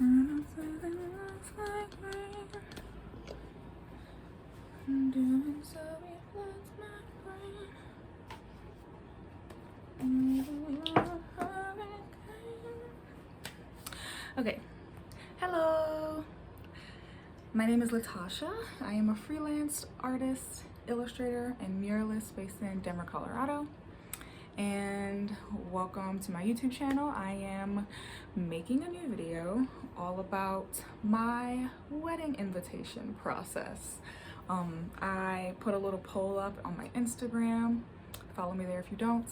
Okay, hello. My name is Latasha. I am a freelance artist, illustrator, and muralist based in Denver, Colorado. And welcome to my YouTube channel. I am making a new video all about my wedding invitation process. I put a little poll up on my Instagram. Follow me there if you don't.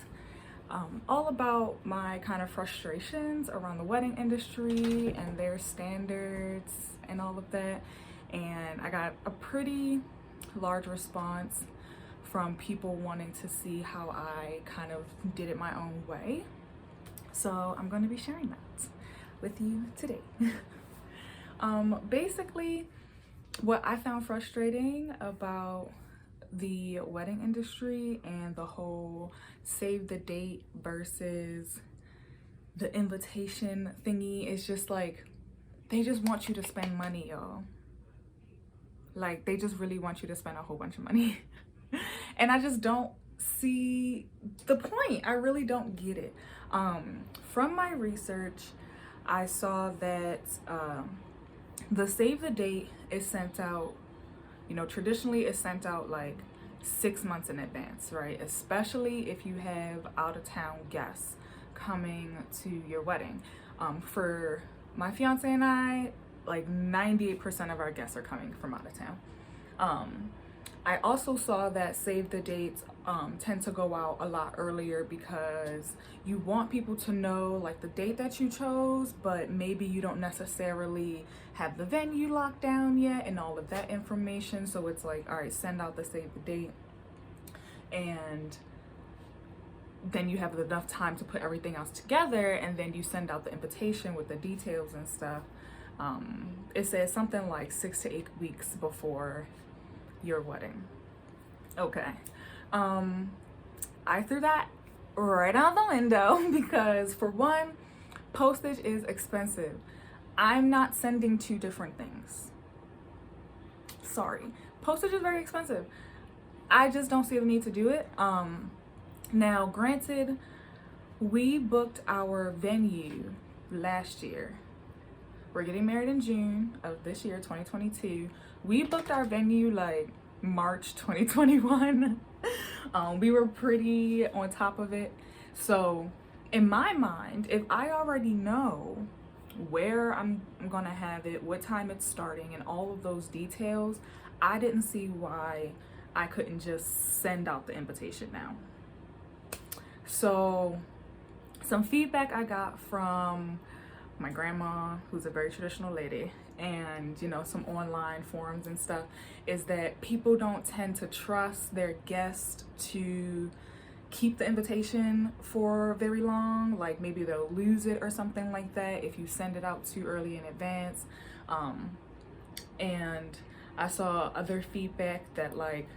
All about my kind of frustrations around the wedding industry and their standards and all of that. And I got a pretty large response from people wanting to see how I kind of did it my own way. So I'm going to be sharing that with you today. Basically, what I found frustrating about the wedding industry and the whole save the date versus the invitation thingy is just like, they just want you to spend money, y'all. Like, they just really want you to spend a whole bunch of money. And I just don't see the point. I really don't get it. From my research, I saw that the save the date is sent out, you know, traditionally it's sent out like 6 months in advance, right? Especially if you have out of town guests coming to your wedding. For my fiance and I, like 98% of our guests are coming from out of town. I also saw that save the dates tend to go out a lot earlier because you want people to know like the date that you chose, but maybe you don't necessarily have the venue locked down yet and all of that information. So it's like, all right, send out the save the date, and then you have enough time to put everything else together, and then you send out the invitation with the details and stuff. It says something like 6 to 8 weeks before your wedding. Okay. I threw that right out the window because, for one, postage is expensive. I'm not sending two different things. Sorry. Postage is very expensive. I just don't see the need to do it. Now, granted, we booked our venue last year. We're getting married in June of this year, 2022. We booked our venue like March 2021. We were pretty on top of it. So in my mind, if I already know where I'm gonna have it, what time it's starting, and all of those details, I didn't see why I couldn't just send out the invitation now. So some feedback I got from my grandma, who's a very traditional lady, and you know, some online forums and stuff, is that people don't tend to trust their guests to keep the invitation for very long. Like, maybe they'll lose it or something like that if you send it out too early in advance. And I saw other feedback that, like,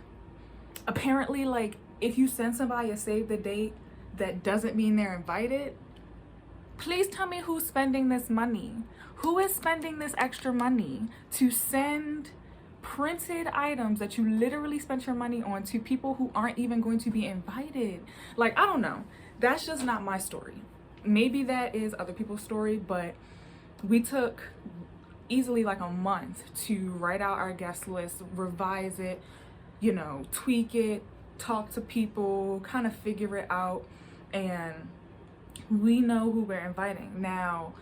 apparently, like, if you send somebody a save the date, that doesn't mean they're invited. Please tell me who's spending this money. Who is spending this extra money to send printed items that you literally spent your money on to people who aren't even going to be invited? Like, I don't know. That's just not my story. Maybe that is other people's story, but we took easily like a month to write out our guest list, revise it, you know, tweak it, talk to people, kind of figure it out, and we know who we're inviting. Now,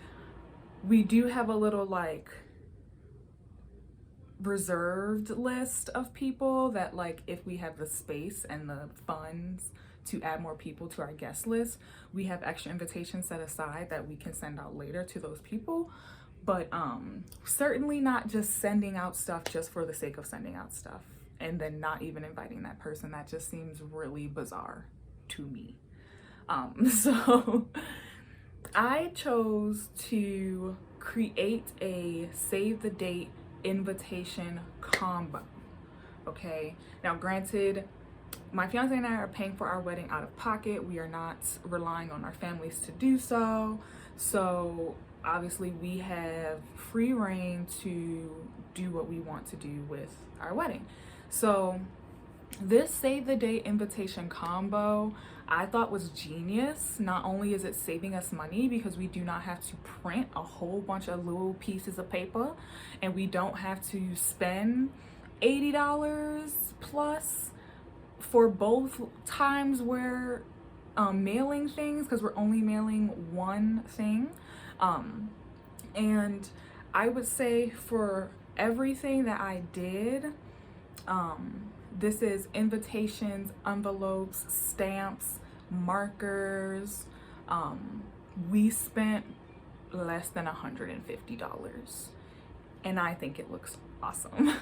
we do have a little like reserved list of people that, like, if we have the space and the funds to add more people to our guest list, we have extra invitations set aside that we can send out later to those people. But certainly not just sending out stuff just for the sake of sending out stuff and then not even inviting that person. That just seems really bizarre to me. So I chose to create a save the date invitation combo. Okay, now granted, my fiance and I are paying for our wedding out of pocket. We are not relying on our families to do so. So obviously we have free reign to do what we want to do with our wedding. So this save the date invitation combo I thought was genius. Not only is it saving us money because we do not have to print a whole bunch of little pieces of paper, and we don't have to spend $80 plus for both times we're mailing things, because we're only mailing one thing. And I would say for everything that I did, this is invitations, envelopes, stamps, markers. We spent less than $150, and I think it looks awesome.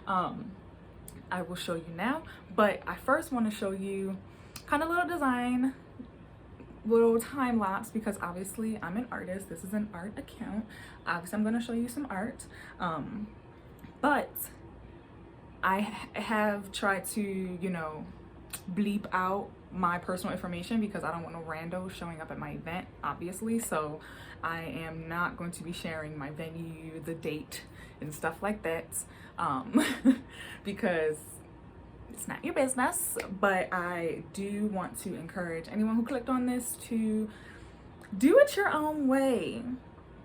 I will show you now, but I first want to show you kind of little design, little time lapse, because obviously I'm an artist. This is an art account. Obviously I'm going to show you some art, but I have tried to, you know, bleep out my personal information because I don't want no rando showing up at my event, obviously. So I am not going to be sharing my venue, the date, and stuff like that, because it's not your business. But I do want to encourage anyone who clicked on this to do it your own way,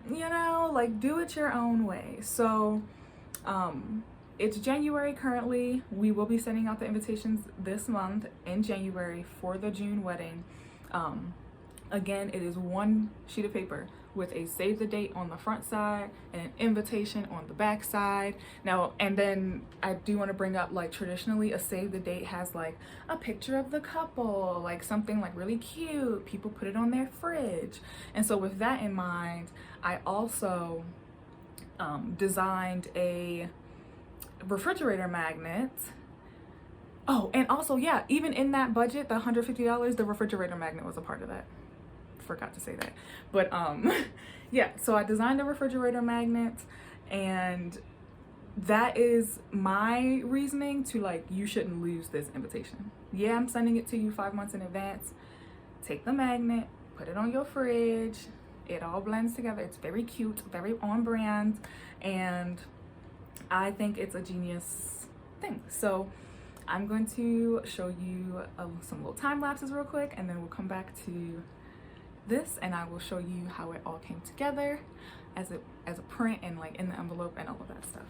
you know, like do it your own way. So it's January currently. We will be sending out the invitations this month in January for the June wedding. Again, it is one sheet of paper with a save the date on the front side and an invitation on the back side. Now, and then I do want to bring up, like, traditionally a save the date has like a picture of the couple, like something like really cute. People put it on their fridge. And so with that in mind, I also designed a refrigerator magnet. Oh, and also, yeah, even in that budget, the $150, the refrigerator magnet was a part of that. Forgot to say that. But yeah, so I designed a refrigerator magnet, and that is my reasoning to, like, you shouldn't lose this invitation. Yeah, I'm sending it to you 5 months in advance. Take the magnet, put it on your fridge. It all blends together. It's very cute, very on brand, and I think it's a genius thing. So I'm going to show you some little time lapses real quick, and then we'll come back to this, and I will show you how it all came together as a print and like in the envelope and all of that stuff.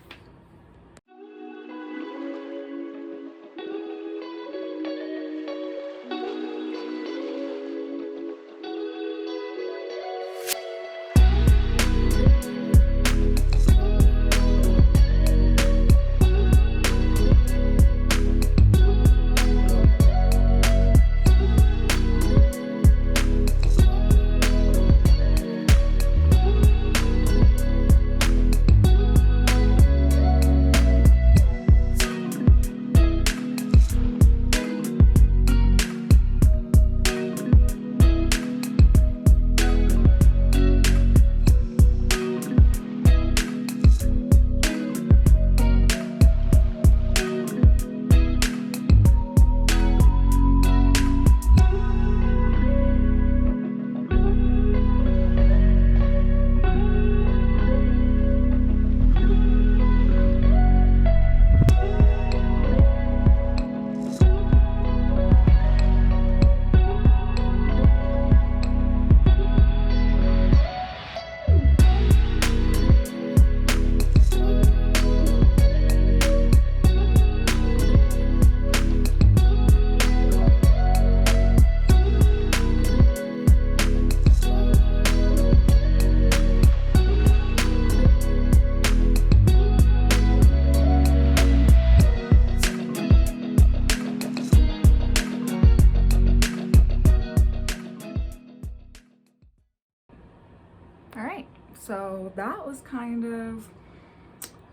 So that was kind of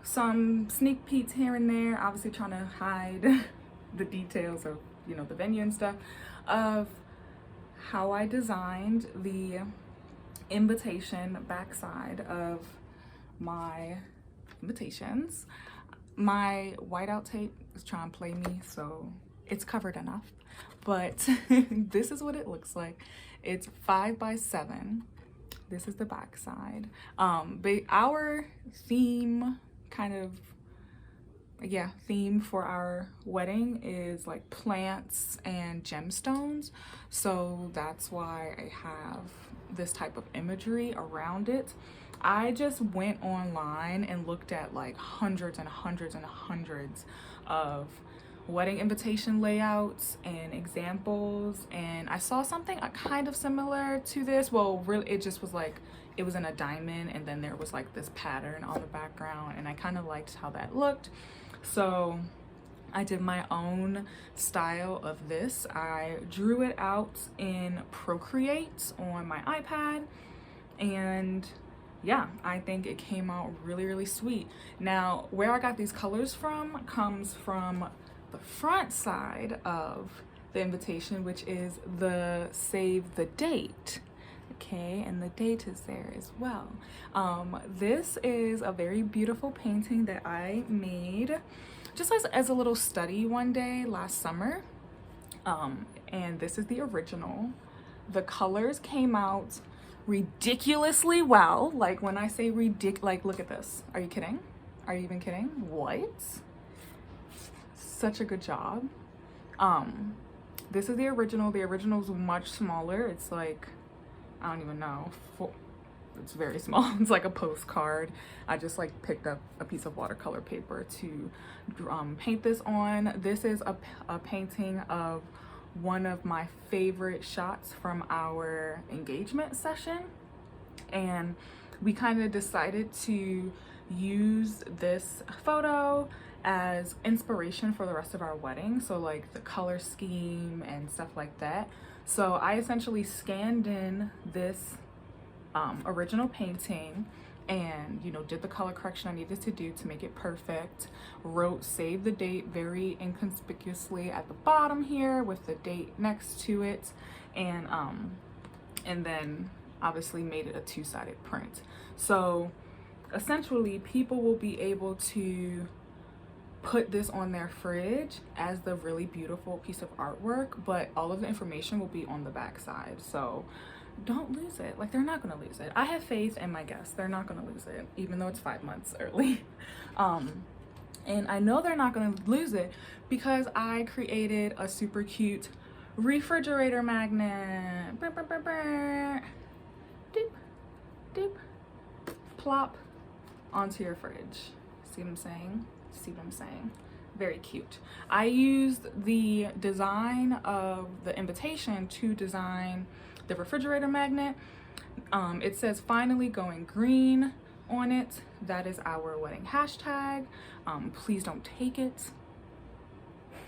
some sneak peeks here and there, obviously trying to hide the details of, you know, the venue and stuff, of how I designed the invitation backside of my invitations. My whiteout tape is trying to play me, so it's covered enough, but this is what it looks like. It's 5 by 7. this is the back side. But our theme theme for our wedding is like plants and gemstones, so that's why I have this type of imagery around it. I just went online and looked at like hundreds and hundreds and hundreds of wedding invitation layouts and examples, and I saw something kind of similar to this. Well, really, it just was like, it was in a diamond and then there was like this pattern on the background, and I kind of liked how that looked. So I did my own style of this. I drew it out in Procreate on my iPad, and yeah, I think it came out really, really sweet. Now, where I got these colors from comes from the front side of the invitation, which is the save the date. Okay, and the date is there as well. This is a very beautiful painting that I made just as a little study one day last summer. And this is the original. The colors came out ridiculously well. Like, when I say like, look at this. Are you kidding? Are you even kidding? What? Such a good job. This is the original. The original is much smaller. It's like, I don't even know, it's very small. It's like a postcard. I just like picked up a piece of watercolor paper to paint this on. This is a painting of one of my favorite shots from our engagement session, and we kind of decided to use this photo as inspiration for the rest of our wedding, so like the color scheme and stuff like that. So I essentially scanned in this original painting and, you know, did the color correction I needed to do to make it perfect. Wrote save the date very inconspicuously at the bottom here with the date next to it, and then obviously made it a two-sided print. So essentially people will be able to put this on their fridge as the really beautiful piece of artwork, but all of the information will be on the back side. So don't lose it. Like, they're not gonna lose it. I have faith in my guests. They're not gonna lose it, even though it's 5 months early. And I know they're not gonna lose it because I created a super cute refrigerator magnet. Brr, brr, brr, brr. Doop, doop. Plop onto your fridge. See what I'm saying? See what I'm saying? Very cute. I used the design of the invitation to design the refrigerator magnet. It says finally going green on it. That is our wedding hashtag. Please don't take it.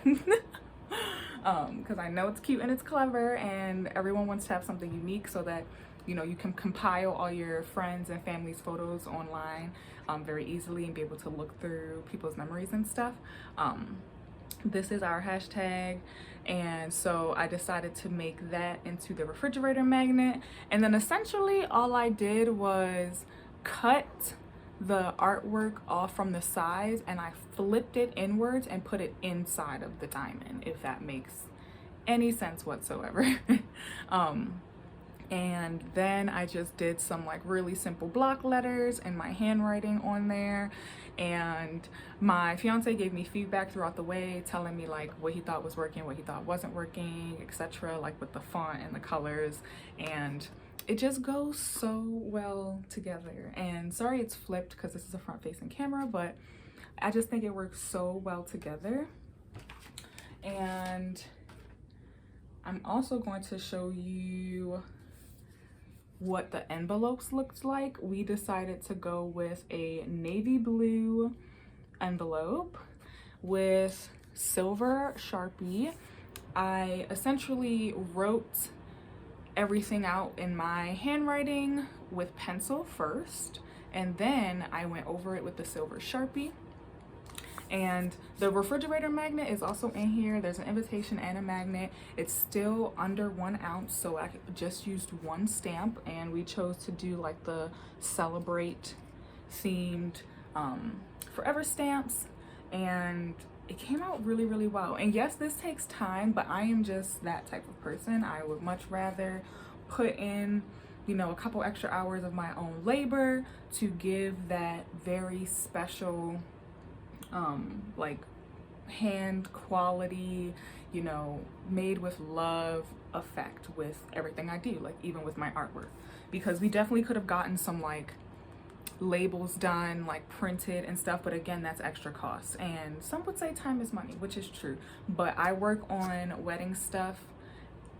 Because I know it's cute and it's clever, and everyone wants to have something unique so that, you know, you can compile all your friends and family's photos online very easily and be able to look through people's memories and stuff. This is our hashtag, and so I decided to make that into the refrigerator magnet. And then essentially all I did was cut the artwork off from the sides, and I flipped it inwards and put it inside of the diamond, if that makes any sense whatsoever. And then I just did some like really simple block letters and my handwriting on there, and my fiance gave me feedback throughout the way, telling me like what he thought was working, what he thought wasn't working, etc., like with the font and the colors, and it just goes so well together. And sorry it's flipped because this is a front-facing camera, but I just think it works so well together. And I'm also going to show you what the envelopes looked like. We decided to go with a navy blue envelope with silver Sharpie. I essentially wrote everything out in my handwriting with pencil first, and then I went over it with the silver Sharpie. And the refrigerator magnet is also in here. There's an invitation and a magnet. It's still under 1 ounce, so I just used one stamp, and we chose to do like the celebrate themed forever stamps, and it came out really, really well. And yes, this takes time, but I am just that type of person. I would much rather put in you know, a couple extra hours of my own labor to give that very special, like hand quality, you know, made with love effect with everything I do, like even with my artwork. Because we definitely could have gotten some like labels done, like printed and stuff, but again, that's extra cost. And some would say time is money, which is true. But I work on wedding stuff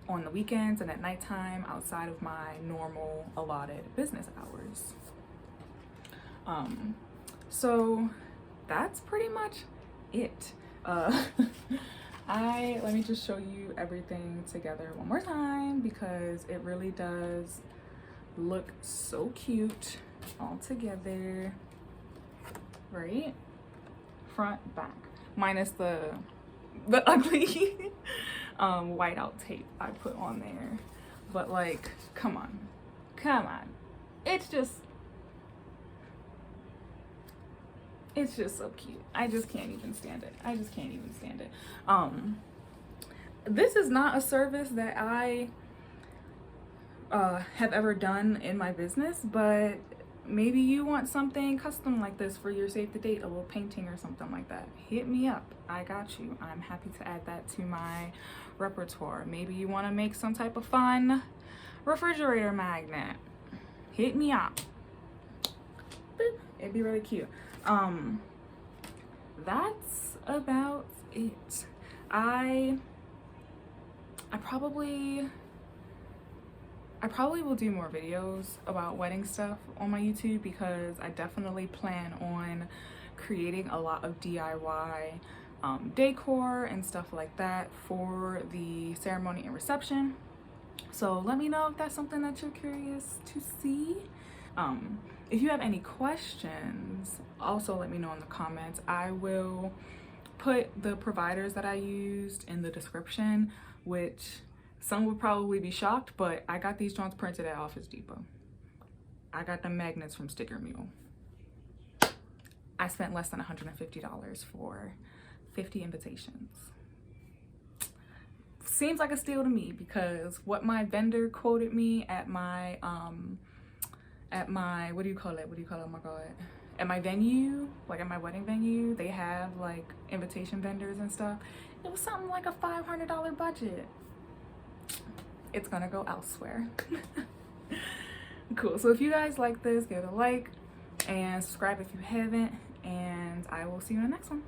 on the weekends and at nighttime outside of my normal allotted business hours. So that's pretty much it. Let me just show you everything together one more time because it really does look so cute all together, right? Front, back, minus the ugly whiteout tape I put on there. But like, come on, it's just so cute. I just can't even stand it. This is not a service that I have ever done in my business, but maybe you want something custom like this for your save the date, a little painting or something like that. Hit me up. I got you. I'm happy to add that to my repertoire. Maybe you want to make some type of fun refrigerator magnet. Hit me up. Boop. It'd be really cute. That's about it. I probably will do more videos about wedding stuff on my YouTube because I definitely plan on creating a lot of DIY decor and stuff like that for the ceremony and reception. So let me know if that's something that you're curious to see. If you have any questions, also let me know in the comments. I will put the providers that I used in the description, which some would probably be shocked, but I got these joints printed at Office Depot. I got the magnets from Sticker Mule. I spent less than $150 for 50 invitations. Seems like a steal to me because what my vendor quoted me at my what do you call it? Oh my God. At my venue, like at my wedding venue, they have like invitation vendors and stuff. It was something like a $500 budget. It's gonna go elsewhere. Cool. So if you guys like this, give it a like and subscribe if you haven't, and I will see you in the next one.